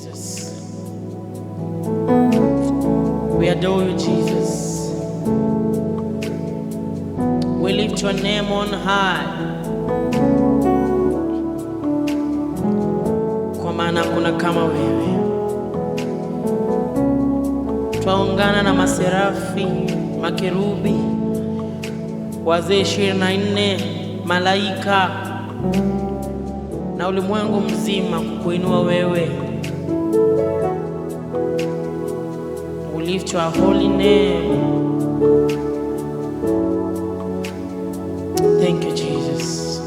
Jesus. We adore you, Jesus. We lift your name on high, kwa maana kuna kama wewe. Twaungana na maserafi, makerubi, wazee 24, malaika na ulimwengu mzima kukuinua wewe. We lift your holy name. Thank you, Jesus.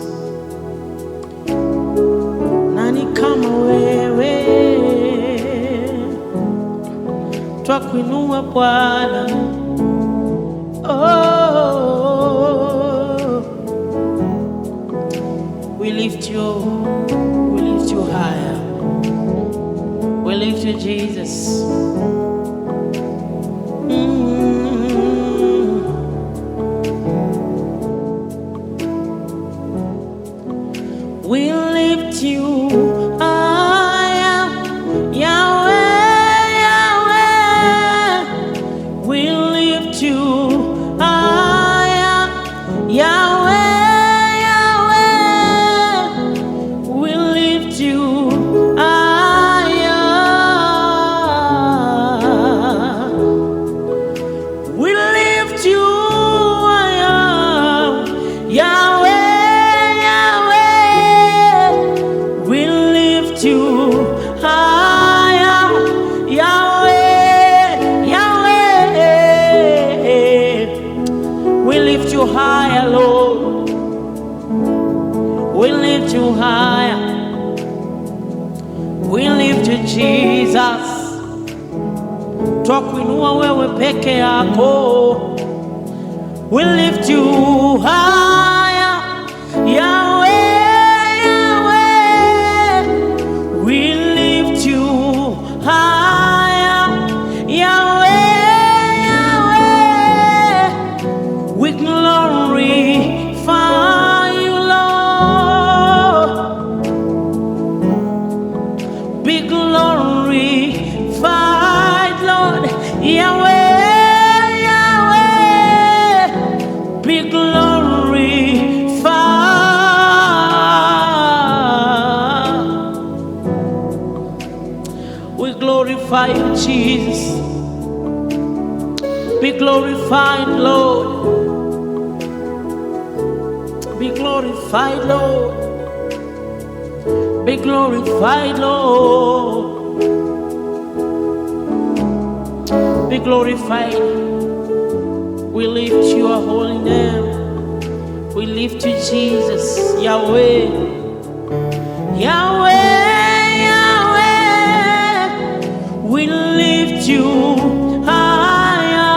Nani kama wewe? Twakuinua Bwana. Oh, we lift you higher. We lift you, Jesus. We lift you higher, Yahweh, Yahweh. We lift you higher, Yahweh, Yahweh. We lift you higher. We lift you higher, Yahweh. Higher, Lord, we lift you higher. We lift you, Jesus. Twakuinua wewe peke yako. We lift you higher, Yahweh, Yahweh. We lift you higher, Yahweh. We glorify you, Lord. Be glorified, Lord. Yahweh, Yahweh. Be glorified. We glorify you, Jesus. Be glorified, Lord. Be glorified, Lord. Be glorified, Lord. Be glorified. We lift your holy name. We lift you, Jesus. Yahweh, Yahweh, Yahweh. We lift you higher.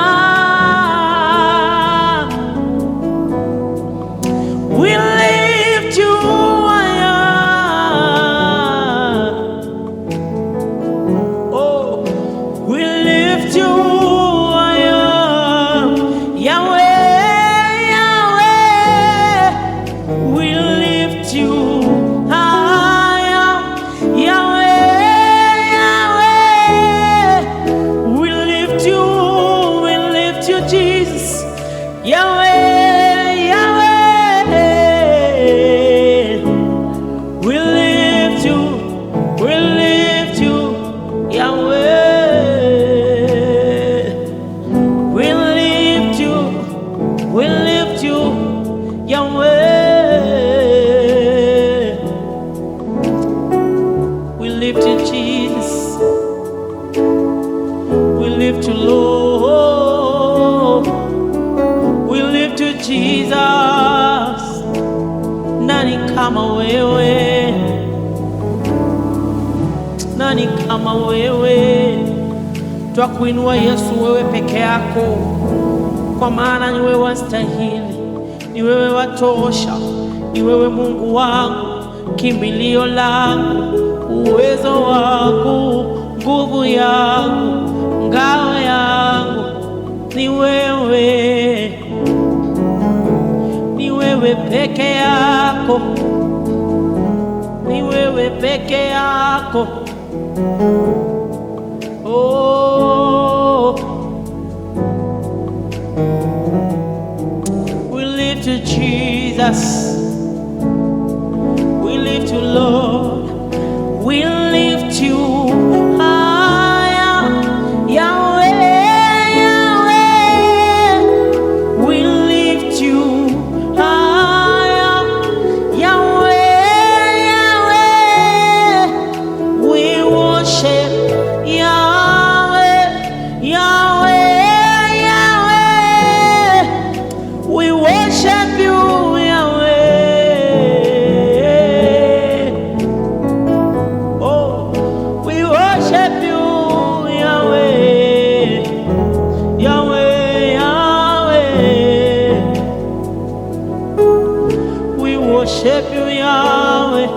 We lift you higher. Oh, we lift you higher. Yahweh, Yahweh. We lift you higher. Yahweh, Yahweh. We lift you, Jesus. Yahweh. Jesus, nani kama wewe? Nani kama wewe? Twakuinua Yesu, wewe peke yako, kwa maana ni wewe wastahili, ni wewe watosha, ni wewe Mungu wangu, kimbilio langu, uwezo wangu, nguvu yangu, ngao yangu, ni wewe. Ni wewe peke yako, ni wewe peke yako, Oh, we lift you, Jesus. We lift you, Lord. We lift you higher, Yahweh, Yahweh. We lift you higher, Yahweh, Yahweh. We worship Yahweh, Yahweh, Yahweh. We worship you, worship you, Yahweh.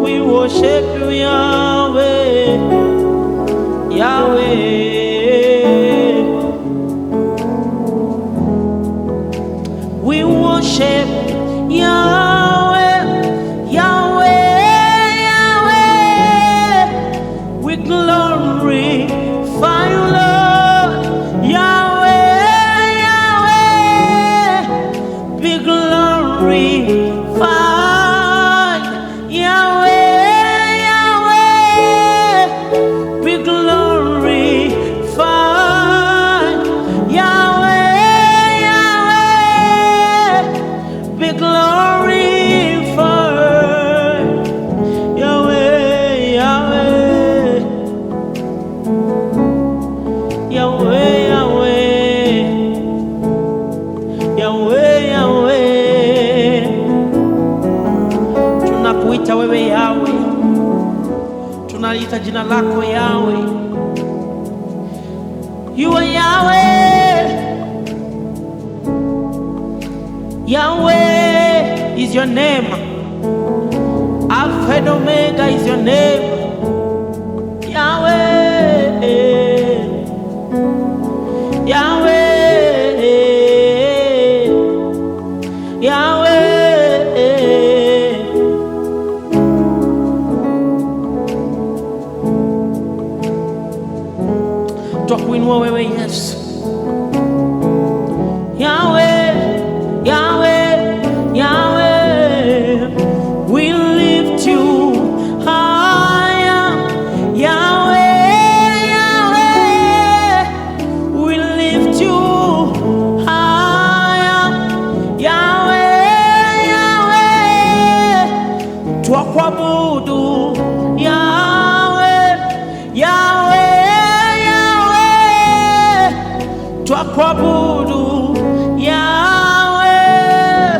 We worship you, Yahweh. Yahweh. We worship Yahweh. Yahweh. Yahweh. We glorify you, Lord. Yahweh. Yahweh. Be glorified, Yahweh, Yahweh, be glorified, Yahweh, Yahweh, be glorified, Yahweh, Yahweh, Yahweh, Yahweh, Yahweh. Tunakuita wewe Yahweh, tunaliita jina lako Yahweh. You are Yahweh. Yahweh is your name. Alpha and Omega is your name. Yahweh, Yahweh, Yahweh. Twakuinua wewe Yesu. Yahweh, Yahweh, Yahweh. We lift you higher. Yahweh, Yahweh. We lift you higher. Yahweh, Yahweh. Twakuabudu Yahweh, Yahweh. Twakuabudu Yahweh,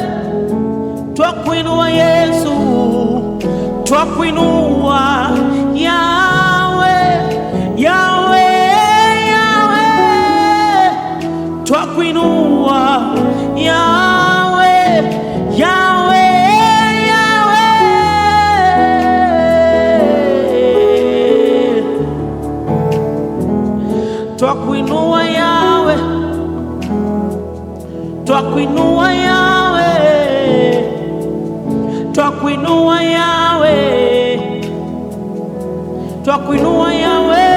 twakuinua Yesu, twakuinua Yahweh, Yahweh, Yahweh, twakuinua Yahweh, Yahweh, Yahweh, twakuinua Yahweh, twakuinua Yahweh, twakuinua Yahweh, twakuinua Yahweh.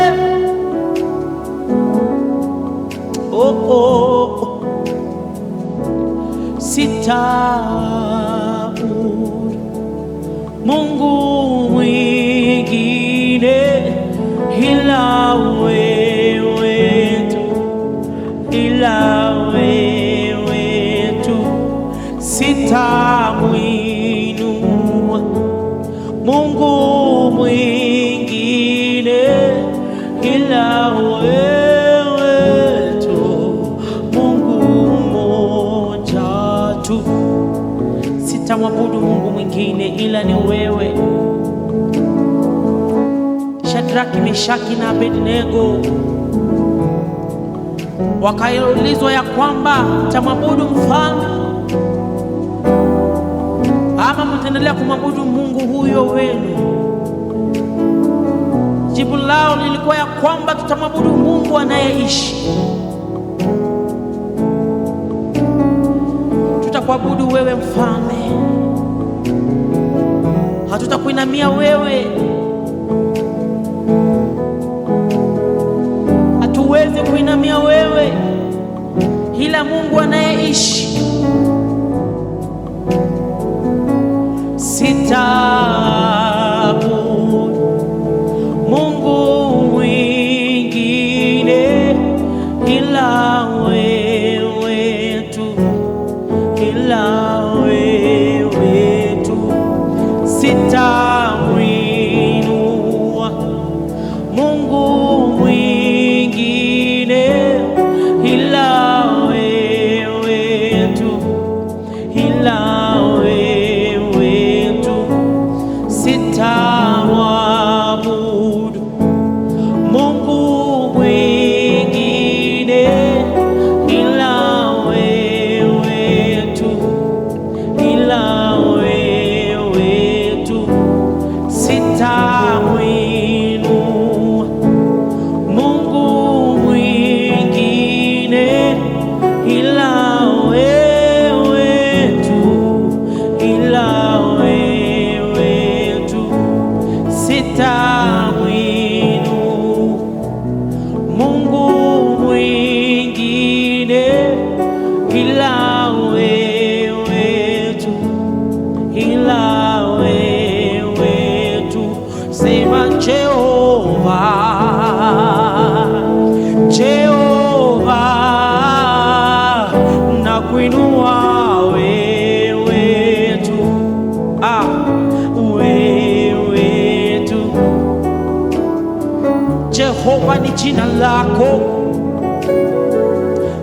Oh, oh, sitabu Mungu mwingine ila wewe tu, ila wewe tu. Sitamuinua Mungu mwingine ila wewe tu, Mungu mmoja tu. Sitamwabudu Mungu mwingine ila ni wewe. Shadraki, Meshaki na Abednego wakaulizwa ya kwamba tamwabudu mfalme ama mtaendelea kumwabudu Mungu huyo wenu? Jibu lao lilikuwa ya kwamba tutamwabudu Mungu anayeishi. Tutakuabudu wewe mfalme, hatutakuinamia wewe sitamwinua Mungu mwingine ila wewe tu, ila wewe tu. Sema Jehova, Jehova, nakuinua wewe tu, wewe tu. Jehova ni jina lako,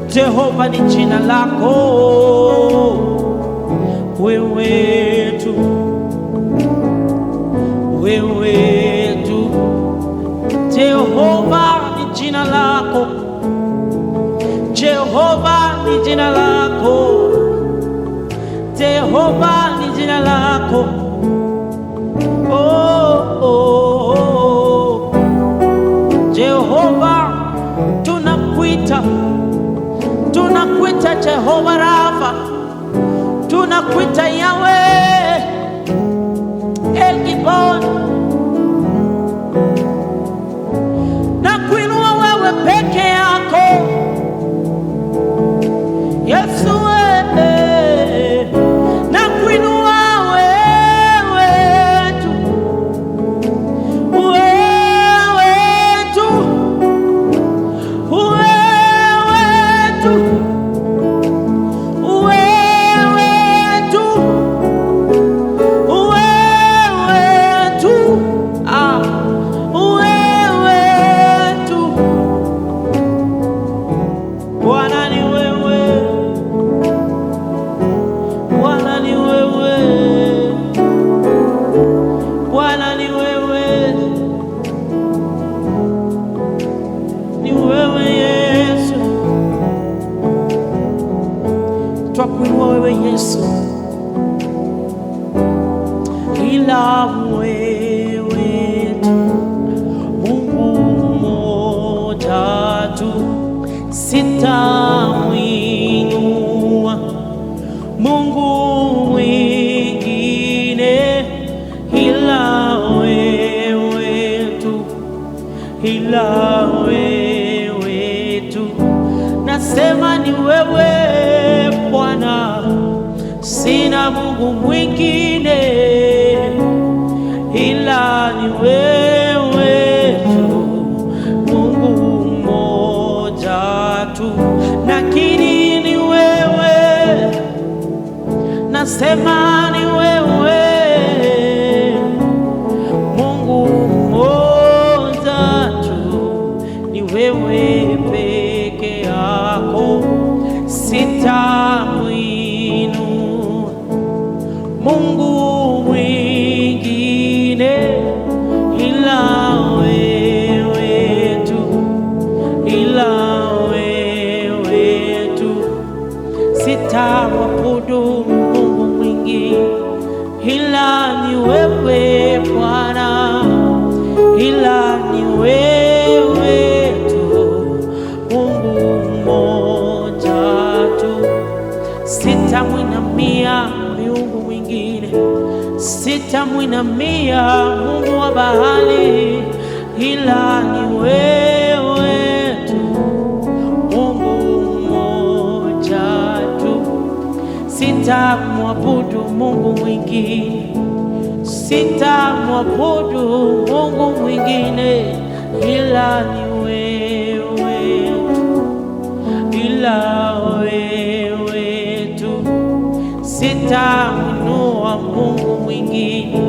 Jehova ni jina lako, wewe tu, wewe tu. Jehova ni jina lako, Jehova ni jina lako, Jehova ni jina lako. Jehova tunakuita, tunakuita Jehova Rafa, tunakuita Yahweh El Gibon. Nakuinua wewe peke yako Yesu, nakuinua wewe tu, wewe tu, wewe tu, wewe tu, wewe tu, wewe tu. Bwana ni wewe, Bwana ni wewe, Bwana ni wewe, ni wewe Yesu. Twakuinua wewe Yesu, ila wewe tu, Mungu mmoja tu. Sitamwinua Mungu mwingine ila wewe tu, ila wewe tu. Nasema ni wewe Bwana, sina Mungu mwingine ila ni wewe tu, Mungu mmoja tu. Nakiri ni wewe, nasema ni wewe, Mungu mmoja tu, ni wewe peke yako. Sitamwinua Mungu mwingine ila wewe tu, ila wewe tu. Sitamwabudu Mungu mwingine ila ni wewe Bwana, ila ni wewe tu, Mungu mmoja tu. Sitamwinamia miungu mwingine, sitamwinamia Mungu wa bahari ila ni wewe tu, Mungu mmoja tu. Sitamwabudu Mungu mwingine, sitamwabudu Mungu mwingine ila ni wewe tu, ila wewe tu. Sitamwinua Mungu mwingine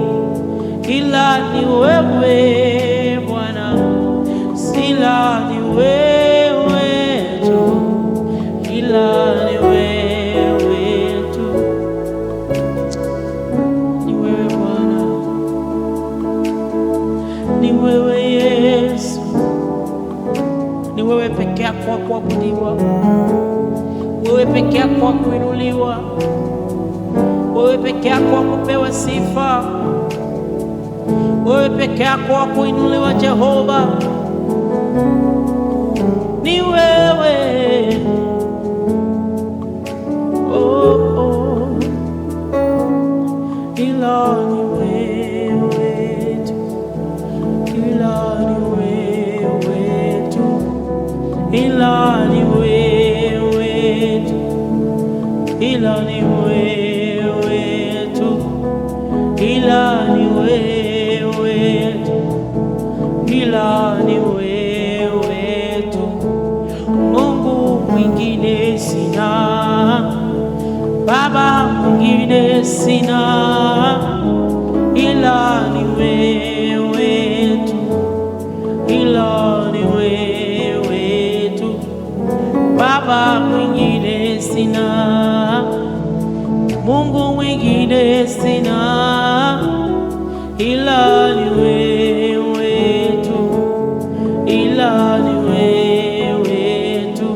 ila ni wewe Bwana, ila ni wewe tu, ila ni wewe tu, ni wewe Bwana, ni wewe Yesu, ni wewe peke yako wa kuabudiwa, wewe peke yako wa kuinuliwa, wewe peke yako wa kupewa sifa, wewe peke yako wa kuinuliwa Jehova, ni wewe. ila ni wewe tu, ila ni wewe tu, ila ni wewe tu, ila ni wewe tu, ila ni wewe tu. Mungu mwingine sina, Baba mwingine sina, ila ni wewe tu, ila ni wewe tu. Baba mwingine sina, Mungu mwingine sina, ila ni wewe tu, ila ni wewe tu.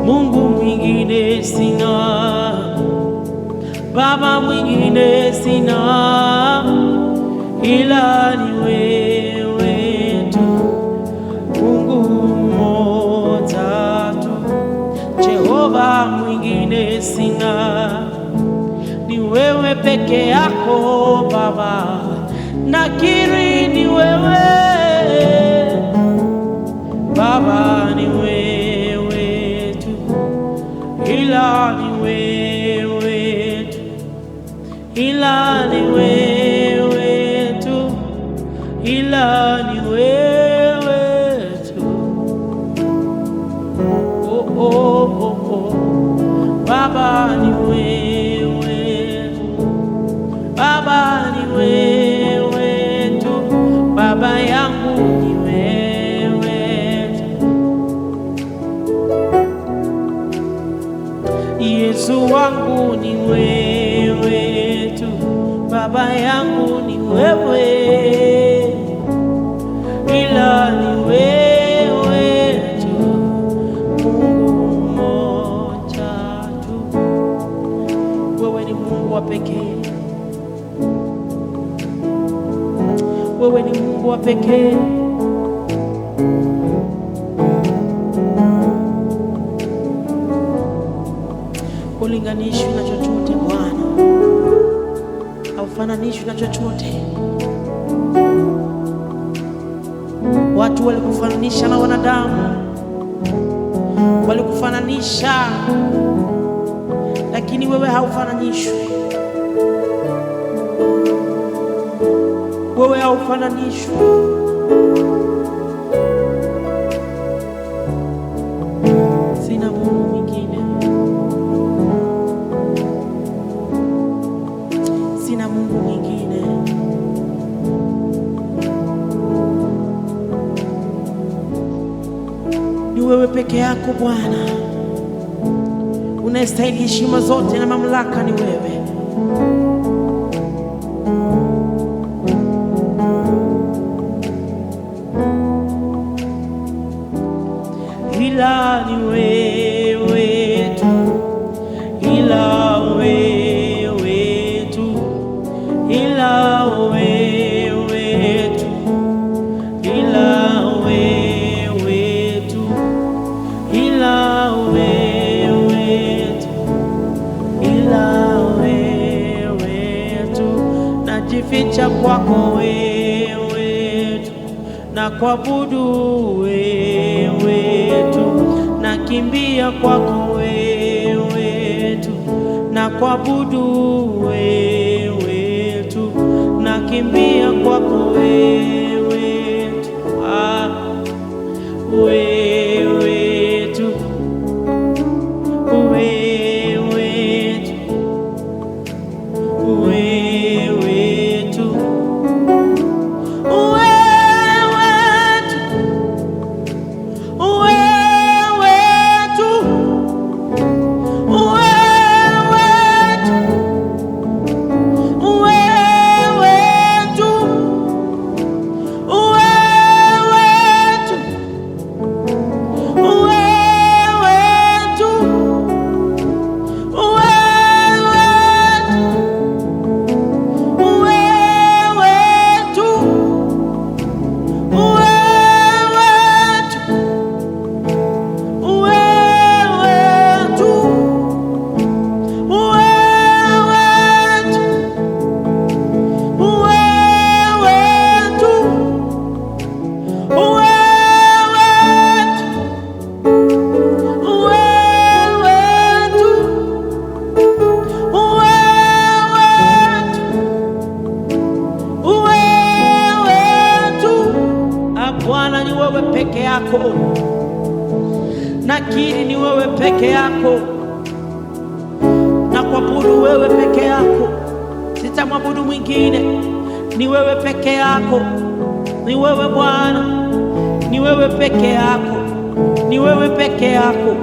Mungu mwingine sina, Baba mwingine sina, ila ni wewe tu. Mungu mmoja tu, Jehova mwingine sina, ni wewe peke yako Baba, nakiri ni wewe Baba, ni wewe tu, ila ni wewe tu, ila ni wewe tu, ila ni wewe tu. Oh, oh, oh, oh. Baba ni wewe tu, Baba ni wewe tu, Baba yangu ni wewe tu, Yesu wangu ni wewe tu, Baba yangu ni wewe, ila ni wewe tu. Mungu mmoja tu, wewe ni Mungu wa pekee, wewe ni Mungu wa pekee. Ulinganishwi na chochote Bwana, haufananishwi na chochote. Watu walikufananisha na wanadamu, walikufananisha, lakini wewe haufananishwi, wewe haufananishwi. Sina Mungu mwingine, sina Mungu mwingine. Ni wewe peke yako Bwana, unastahili heshima zote na mamlaka, ni wewe. Ila ni wewe tu, ila wewe tu, ila wewe tu, ila wewe tu, ila wewe tu, ila wewe tu. Najificha kwako wewe tu, na kuabudu wewe tu, nakimbia kwako wewe tu, na kuabudu wewe tu, nakimbia kwako wewe tu. Ah, wewe tu, wewe tu, wewe tu, yako. Nakiri ni wewe peke yako, na kuabudu wewe peke yako, sitamwabudu mwingine. Ni wewe peke yako, ni wewe Bwana, ni wewe peke yako, ni wewe peke yako.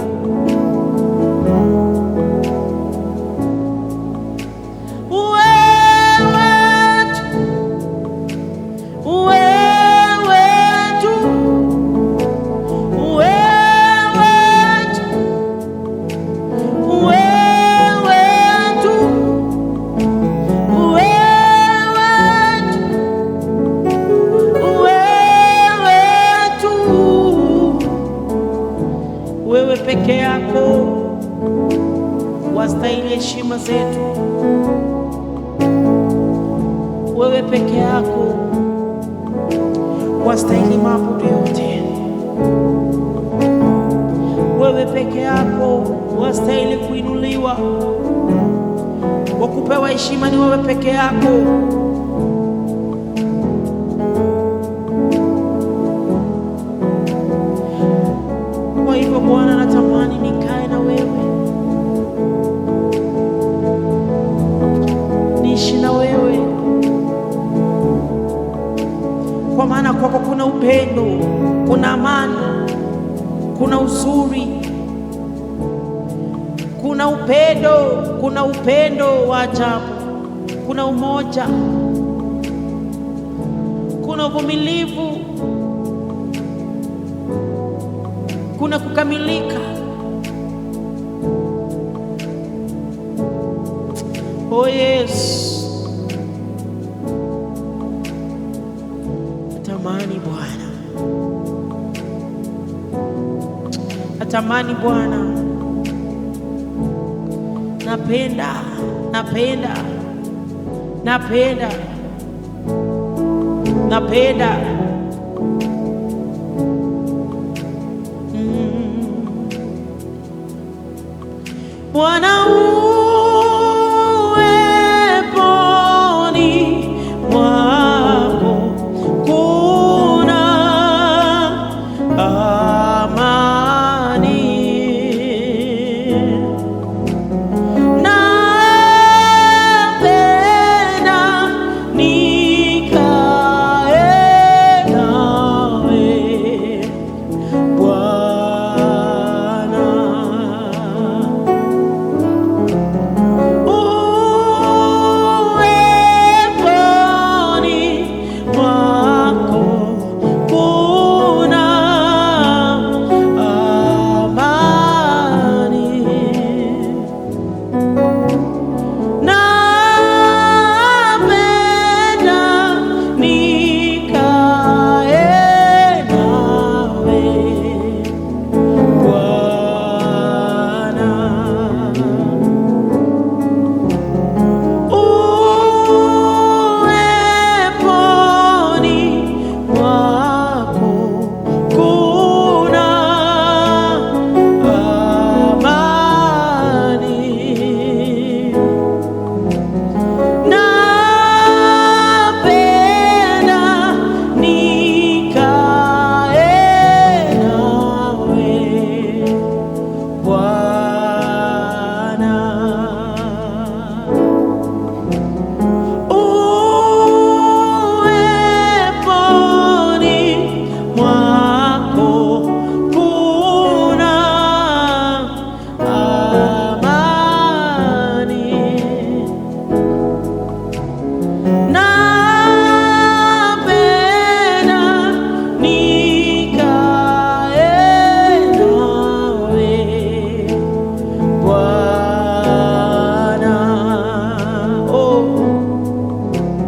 Wewe peke yako wastahili heshima zetu. Wewe peke yako wastahili maabudu yote. Wewe peke yako wastahili kuinuliwa, wakupewa heshima ni wewe peke yako. Kwa hivyo Bwana, natamani nikae na wewe, niishi na wewe, kwa maana kwako kuna upendo, kuna amani, kuna uzuri, kuna upendo wa ajabu, kuna umoja, kuna uvumilivu, kuna kukamilika. Oh Yesu, natamani Bwana, natamani Bwana, napenda Bwana, uweponi mwako kuna amani, napenda nikae nawe Bwana.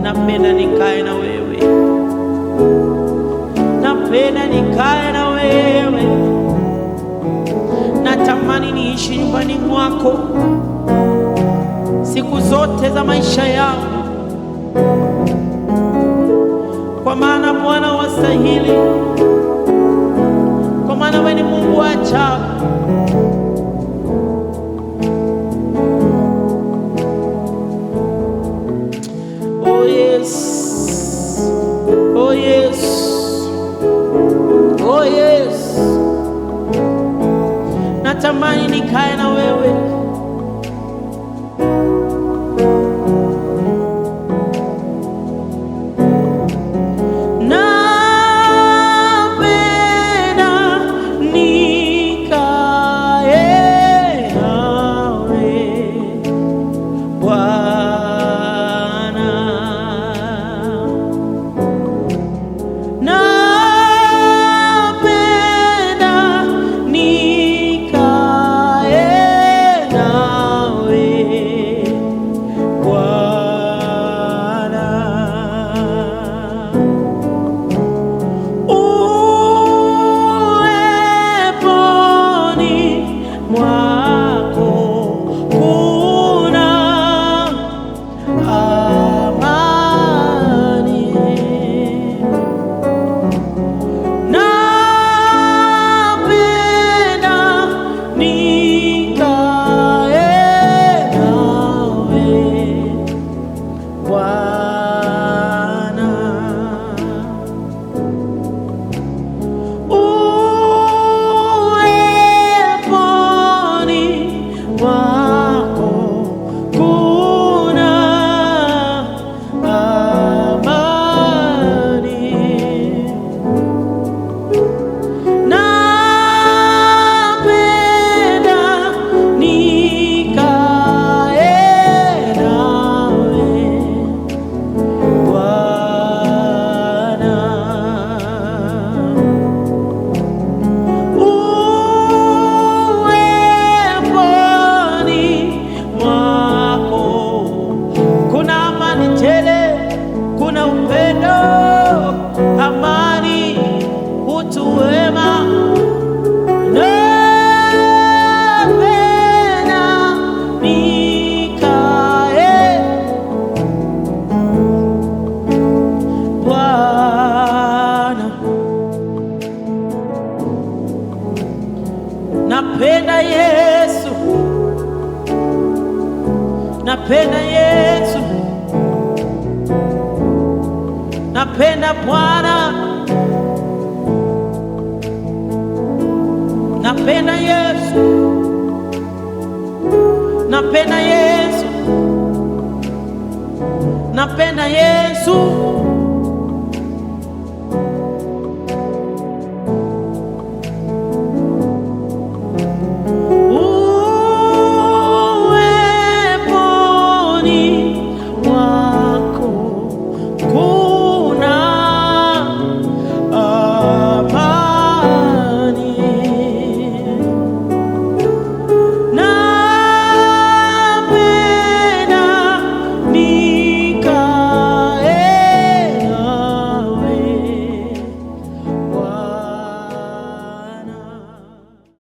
Napenda nikae na wewe, napenda nikae na wewe, natamani niishi nyumbani mwako siku zote za maisha yangu, kwa maana Bwana wastahili, kwa maana wewe ni Mungu wa ajabu. Oh yes, Oh Yesu, natamani nikae na wewe. Napenda Yesu, napenda Yesu, napenda Bwana, napenda Yesu, napenda Yesu, napenda Yesu. Uweponi